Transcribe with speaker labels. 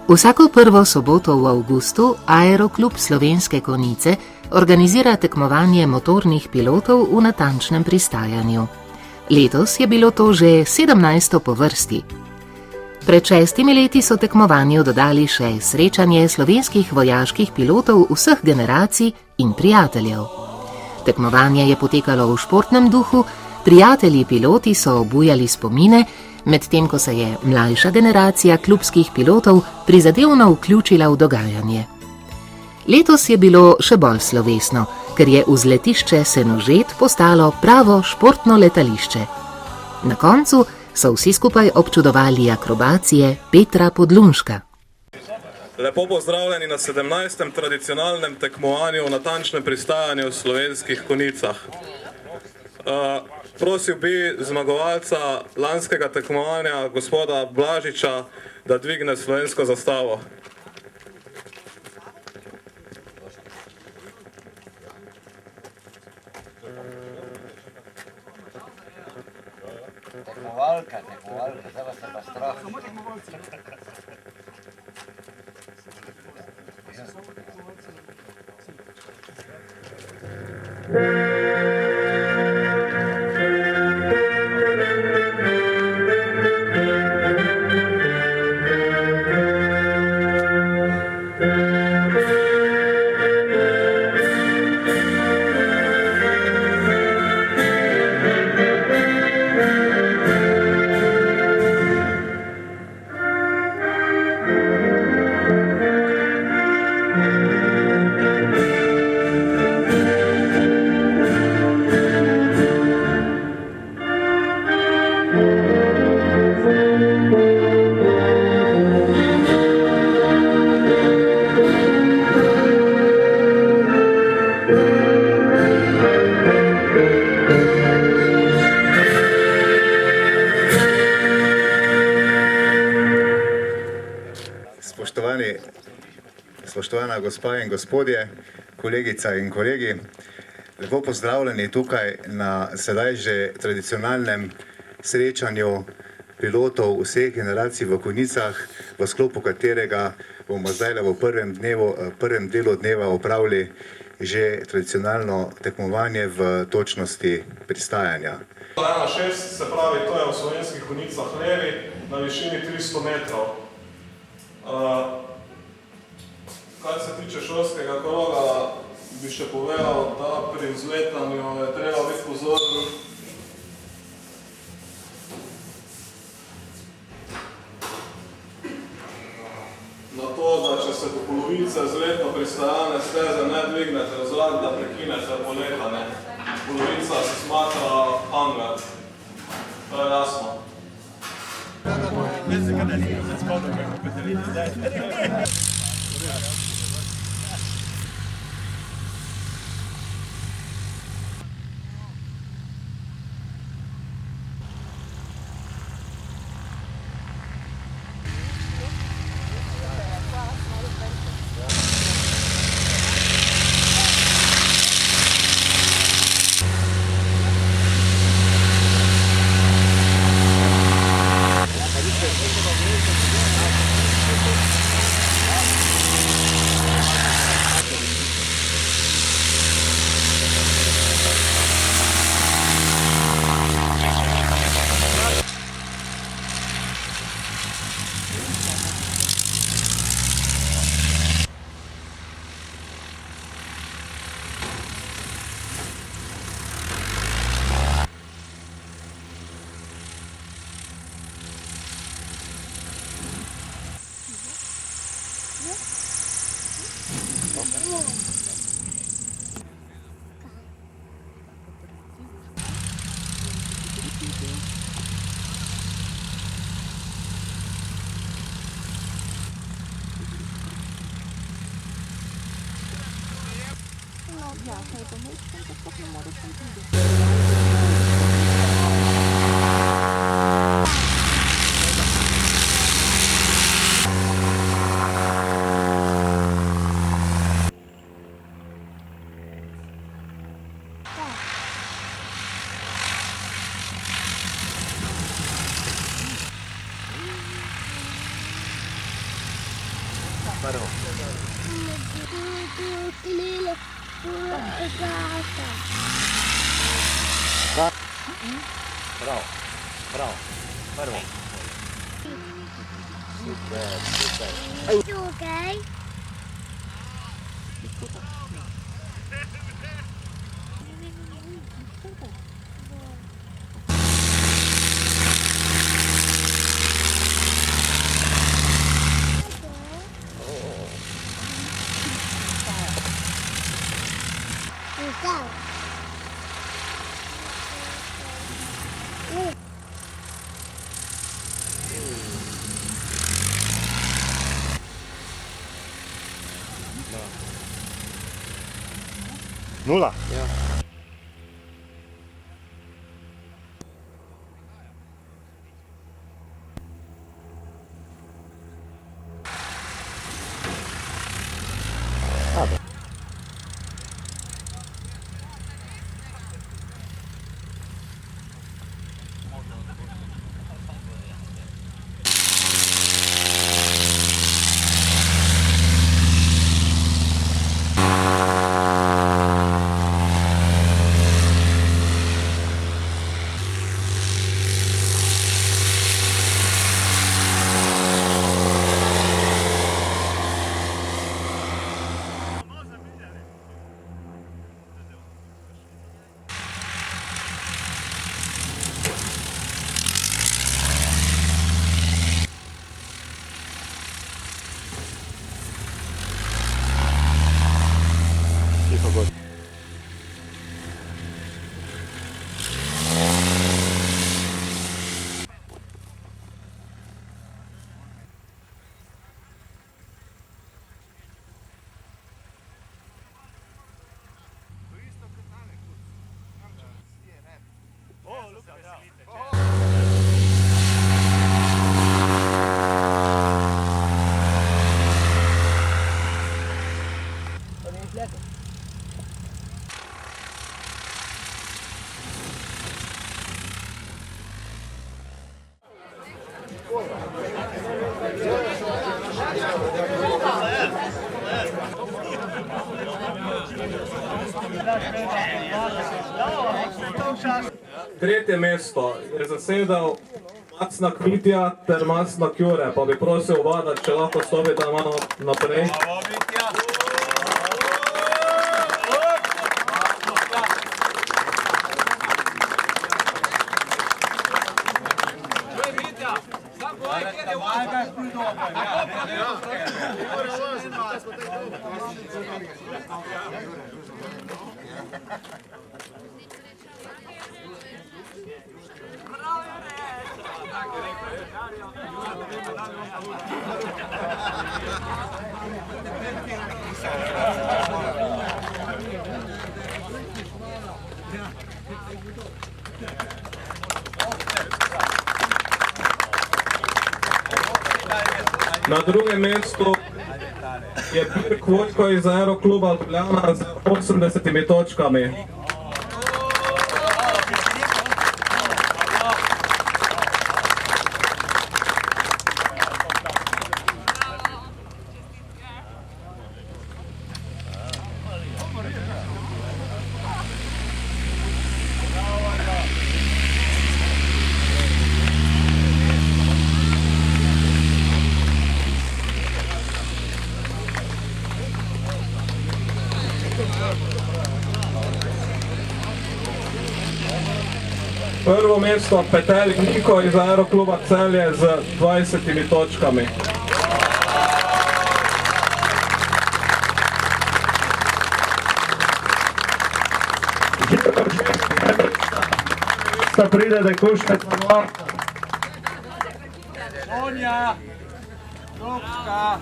Speaker 1: Vsako prvo soboto v avgustu Aeroklub Slovenske Konjice organizira tekmovanje motornih pilotov v natančnem pristajanju. Letos je bilo to že 17. po vrsti. Pred 6 leti so tekmovanju dodali še srečanje slovenskih vojaških pilotov vseh generacij in prijateljev. Tekmovanje je potekalo v športnem duhu, prijatelji piloti so obujali spomine, medtem ko se je mlajša generacija klubskih pilotov prizadevno vključila v dogajanje. Letos je bilo še bolj slovesno, ker je vzletišče Senožet postalo pravo športno letališče. Na koncu so vsi skupaj občudovali akrobacije Petra Podlunška.
Speaker 2: Lepo pozdravljeni na 17. tradicionalnem tekmovanju v natančnem pristajanju v Slovenskih Konjicah. Prosil bi zmagovalca lanskega tekmovanja, gospoda Blažiča, da dvigne slovensko zastavo.
Speaker 3: Tekmovalka, zdaj vas je pa strah.
Speaker 4: Spoštovana gospa in gospodje, kolegica in kolegi, lepo pozdravljeni tukaj na sedaj že tradicionalnem srečanju pilotov vseh generacij v Konjicah, v sklopu katerega bomo zdaj v prvem delu dneva opravili že tradicionalno tekmovanje v točnosti pristajanja.
Speaker 2: 1.6, se pravi, to je v Slovenskih Konjicah levi na višini 300 metrov. Kar se tiče šolskega kroga, bi še povedal, da pri vzletanju je treba biti pozoren na to, da če se do polovice vzletno pristajalne steze ne dvignete v zrak, da prekinete poletanje. Polovica se smatra hangar. To je jasno.
Speaker 3: prvo. Bravo, bravo, prvo. Super, super.
Speaker 5: Tukaj. Tukaj.
Speaker 6: Nula.
Speaker 3: Ja.
Speaker 6: Tiho gor.
Speaker 2: Tretje mesto je zasedel Macna Kvitja ter Macna Kjure, pa bi prosil oba, če lahko stopite malo naprej. Na drugem mestu je Pirk Vojko iz Aerokluba Ljubljana z 80 točkami. Prvo mesto Petelj Niko iz Aerokluba Celje z 20 točkami.
Speaker 6: Sta pride, da je kuška tvoja.
Speaker 3: Sonja! Drugska!